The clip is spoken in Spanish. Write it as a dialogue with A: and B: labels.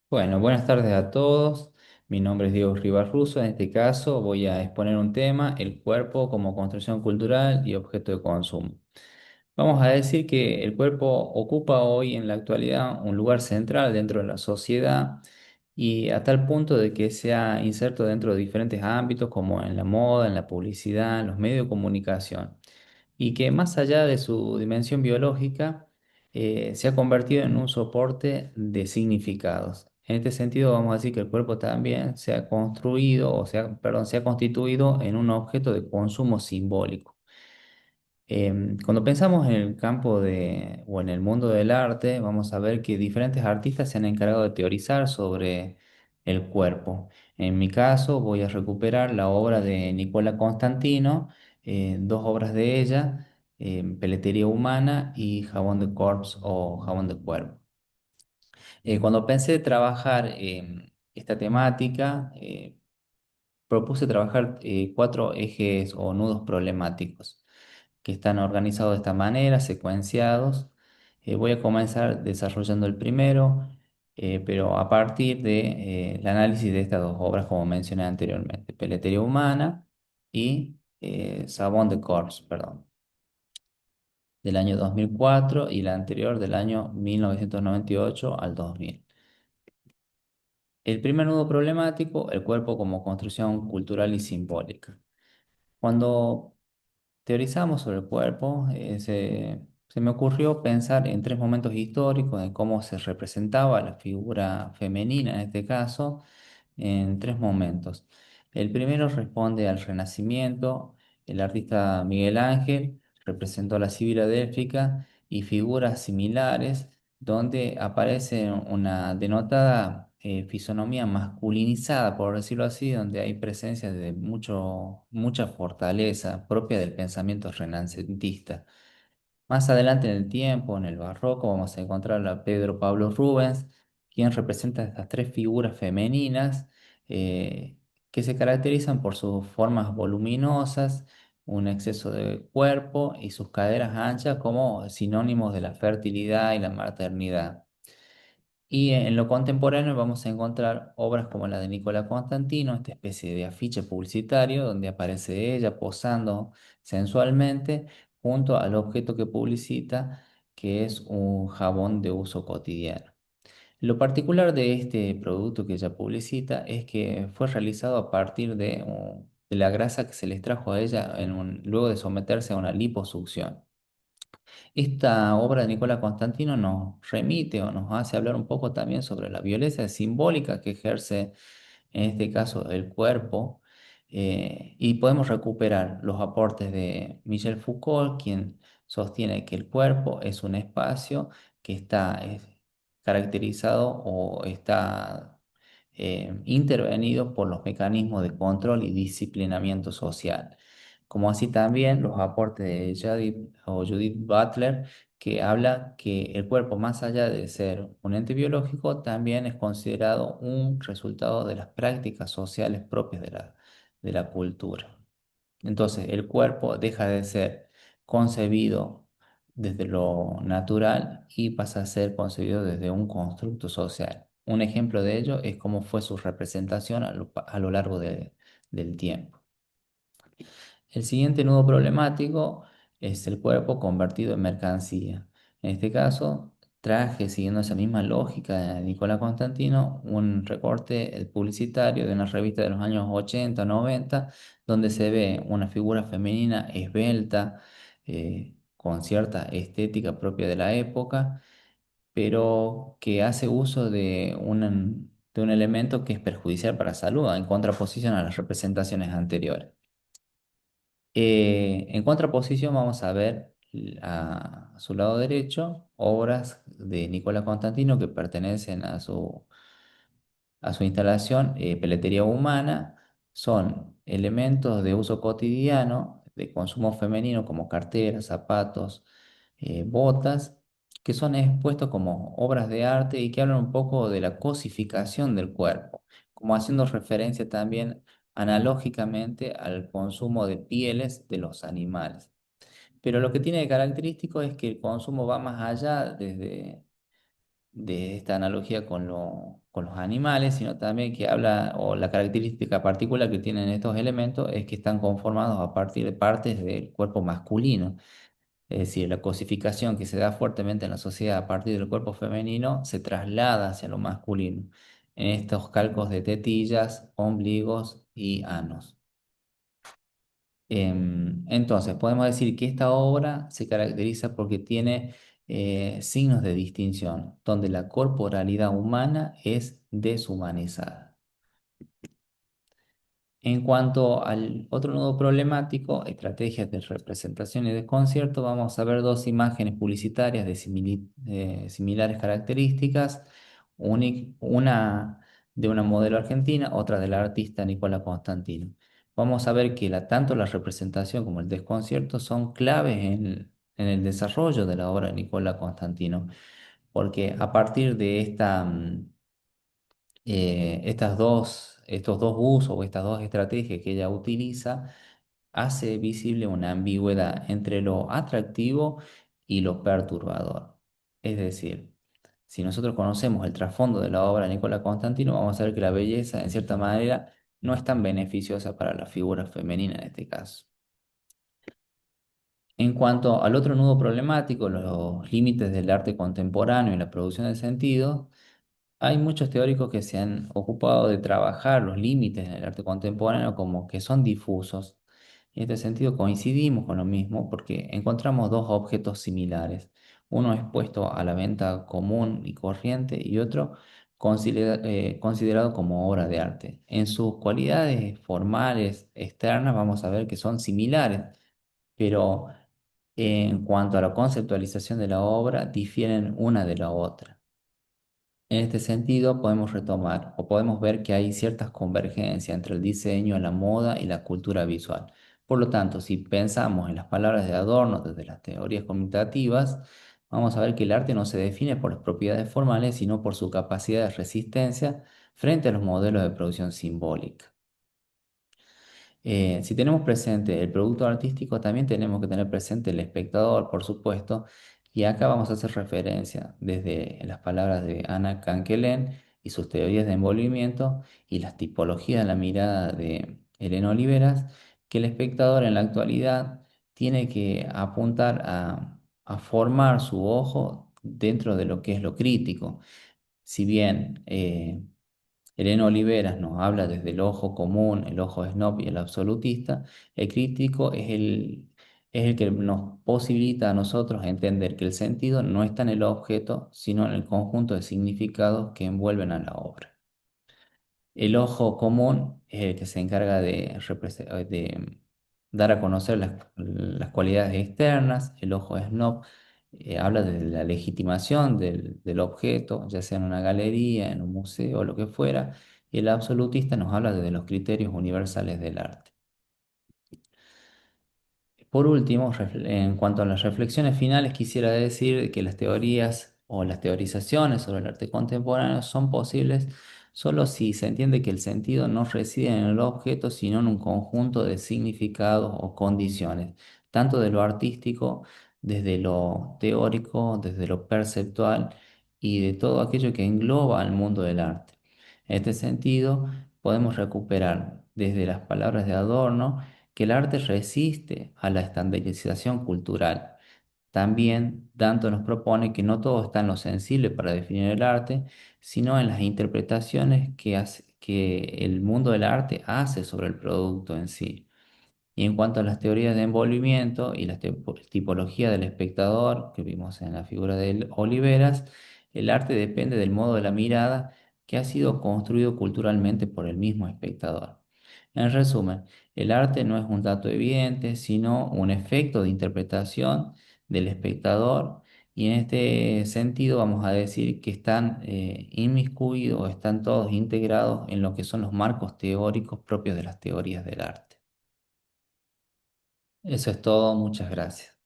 A: Bueno, buenas tardes a todos. Mi nombre es Diego Rivas Russo. En este caso voy a exponer un tema, el cuerpo como construcción cultural y objeto de consumo. Vamos a decir que el cuerpo ocupa hoy en la actualidad un lugar central dentro de la sociedad y a tal punto de que se ha inserto dentro de diferentes ámbitos como en la moda, en la publicidad, en los medios de comunicación y que más allá de su dimensión biológica, se ha convertido en un soporte de significados. En este sentido, vamos a decir que el cuerpo también se ha construido, perdón, se ha constituido en un objeto de consumo simbólico. Cuando pensamos en el campo o en el mundo del arte, vamos a ver que diferentes artistas se han encargado de teorizar sobre el cuerpo. En mi caso, voy a recuperar la obra de Nicola Constantino, dos obras de ella, Peletería Humana y Jabón de Corps o Jabón de Cuerpo. Cuando pensé trabajar esta temática, propuse trabajar cuatro ejes o nudos problemáticos que están organizados de esta manera, secuenciados. Voy a comenzar desarrollando el primero, pero a partir de el análisis de estas dos obras, como mencioné anteriormente, Peletería Humana y Savon de Corps, perdón, del año 2004 y la anterior del año 1998 al 2000. El primer nudo problemático, el cuerpo como construcción cultural y simbólica. Cuando teorizamos sobre el cuerpo, se me ocurrió pensar en tres momentos históricos de cómo se representaba la figura femenina en este caso, en tres momentos. El primero responde al Renacimiento. El artista Miguel Ángel representó la Sibila Délfica y figuras similares donde aparece una denotada fisonomía masculinizada, por decirlo así, donde hay presencia de mucha fortaleza propia del pensamiento renacentista. Más adelante en el tiempo, en el barroco, vamos a encontrar a Pedro Pablo Rubens, quien representa estas tres figuras femeninas eh, que se caracterizan por sus formas voluminosas, un exceso de cuerpo y sus caderas anchas como sinónimos de la fertilidad y la maternidad. Y en lo contemporáneo vamos a encontrar obras como la de Nicola Constantino, esta especie de afiche publicitario donde aparece ella posando sensualmente junto al objeto que publicita, que es un jabón de uso cotidiano. Lo particular de este producto que ella publicita es que fue realizado a partir de la grasa que se le extrajo a ella luego de someterse a una liposucción. Esta obra de Nicola Constantino nos remite o nos hace hablar un poco también sobre la violencia simbólica que ejerce, en este caso, el cuerpo, y podemos recuperar los aportes de Michel Foucault, quien sostiene que el cuerpo es un espacio que está caracterizado o está intervenido por los mecanismos de control y disciplinamiento social, como así también los aportes de Judith Butler, que habla que el cuerpo, más allá de ser un ente biológico, también es considerado un resultado de las prácticas sociales propias de la cultura. Entonces, el cuerpo deja de ser concebido desde lo natural y pasa a ser concebido desde un constructo social. Un ejemplo de ello es cómo fue su representación a lo largo del tiempo. El siguiente nudo problemático es el cuerpo convertido en mercancía. En este caso, traje, siguiendo esa misma lógica de Nicolás Constantino, un recorte publicitario de una revista de los años 80, 90, donde se ve una figura femenina esbelta, con cierta estética propia de la época, pero que hace uso de un elemento que es perjudicial para la salud, en contraposición a las representaciones anteriores. En contraposición vamos a ver a su lado derecho obras de Nicola Constantino que pertenecen a su instalación, Peletería Humana. Son elementos de uso cotidiano, de consumo femenino como carteras, zapatos, botas, que son expuestos como obras de arte y que hablan un poco de la cosificación del cuerpo, como haciendo referencia también analógicamente al consumo de pieles de los animales. Pero lo que tiene de característico es que el consumo va más allá de esta analogía con los animales, sino también que habla, o la característica particular que tienen estos elementos es que están conformados a partir de partes del cuerpo masculino. Es decir, la cosificación que se da fuertemente en la sociedad a partir del cuerpo femenino se traslada hacia lo masculino, en estos calcos de tetillas, ombligos y anos. Entonces, podemos decir que esta obra se caracteriza porque tiene signos de distinción, donde la corporalidad humana es deshumanizada. En cuanto al otro nodo problemático, estrategias de representación y desconcierto, vamos a ver dos imágenes publicitarias de similares características, una de una modelo argentina, otra de la artista Nicola Constantino. Vamos a ver que tanto la representación como el desconcierto son claves en el desarrollo de la obra de Nicola Constantino, porque a partir de estos dos usos o estas dos estrategias que ella utiliza, hace visible una ambigüedad entre lo atractivo y lo perturbador. Es decir, si nosotros conocemos el trasfondo de la obra de Nicola Constantino, vamos a ver que la belleza, en cierta manera, no es tan beneficiosa para la figura femenina en este caso. En cuanto al otro nudo problemático, los límites del arte contemporáneo y la producción de sentido, hay muchos teóricos que se han ocupado de trabajar los límites del arte contemporáneo como que son difusos. En este sentido coincidimos con lo mismo porque encontramos dos objetos similares. Uno expuesto a la venta común y corriente y otro considerado como obra de arte. En sus cualidades formales, externas, vamos a ver que son similares, pero en cuanto a la conceptualización de la obra, difieren una de la otra. En este sentido, podemos retomar o podemos ver que hay ciertas convergencias entre el diseño, la moda y la cultura visual. Por lo tanto, si pensamos en las palabras de Adorno desde las teorías conmutativas, vamos a ver que el arte no se define por las propiedades formales, sino por su capacidad de resistencia frente a los modelos de producción simbólica. Si tenemos presente el producto artístico, también tenemos que tener presente el espectador, por supuesto, y acá vamos a hacer referencia desde las palabras de Anna Canquelén y sus teorías de envolvimiento y las tipologías de la mirada de Elena Oliveras, que el espectador en la actualidad tiene que apuntar a formar su ojo dentro de lo que es lo crítico. Si bien Elena Oliveras nos habla desde el ojo común, el ojo snob y el absolutista. El crítico es el que nos posibilita a nosotros entender que el sentido no está en el objeto, sino en el conjunto de significados que envuelven a la obra. El ojo común es el que se encarga de dar a conocer las cualidades externas. El ojo snob habla de la legitimación del objeto, ya sea en una galería, en un museo o lo que fuera. Y el absolutista nos habla de los criterios universales del arte. Por último, en cuanto a las reflexiones finales, quisiera decir que las teorías o las teorizaciones sobre el arte contemporáneo son posibles solo si se entiende que el sentido no reside en el objeto, sino en un conjunto de significados o condiciones, tanto de lo artístico, desde lo teórico, desde lo perceptual y de todo aquello que engloba al mundo del arte. En este sentido, podemos recuperar desde las palabras de Adorno que el arte resiste a la estandarización cultural. También Danto nos propone que no todo está en lo sensible para definir el arte, sino en las interpretaciones que el mundo del arte hace sobre el producto en sí. Y en cuanto a las teorías de envolvimiento y la tipología del espectador que vimos en la figura de Oliveras, el arte depende del modo de la mirada que ha sido construido culturalmente por el mismo espectador. En resumen, el arte no es un dato evidente, sino un efecto de interpretación del espectador y en este sentido vamos a decir que están inmiscuidos, están todos integrados en lo que son los marcos teóricos propios de las teorías del arte. Eso es todo, muchas gracias.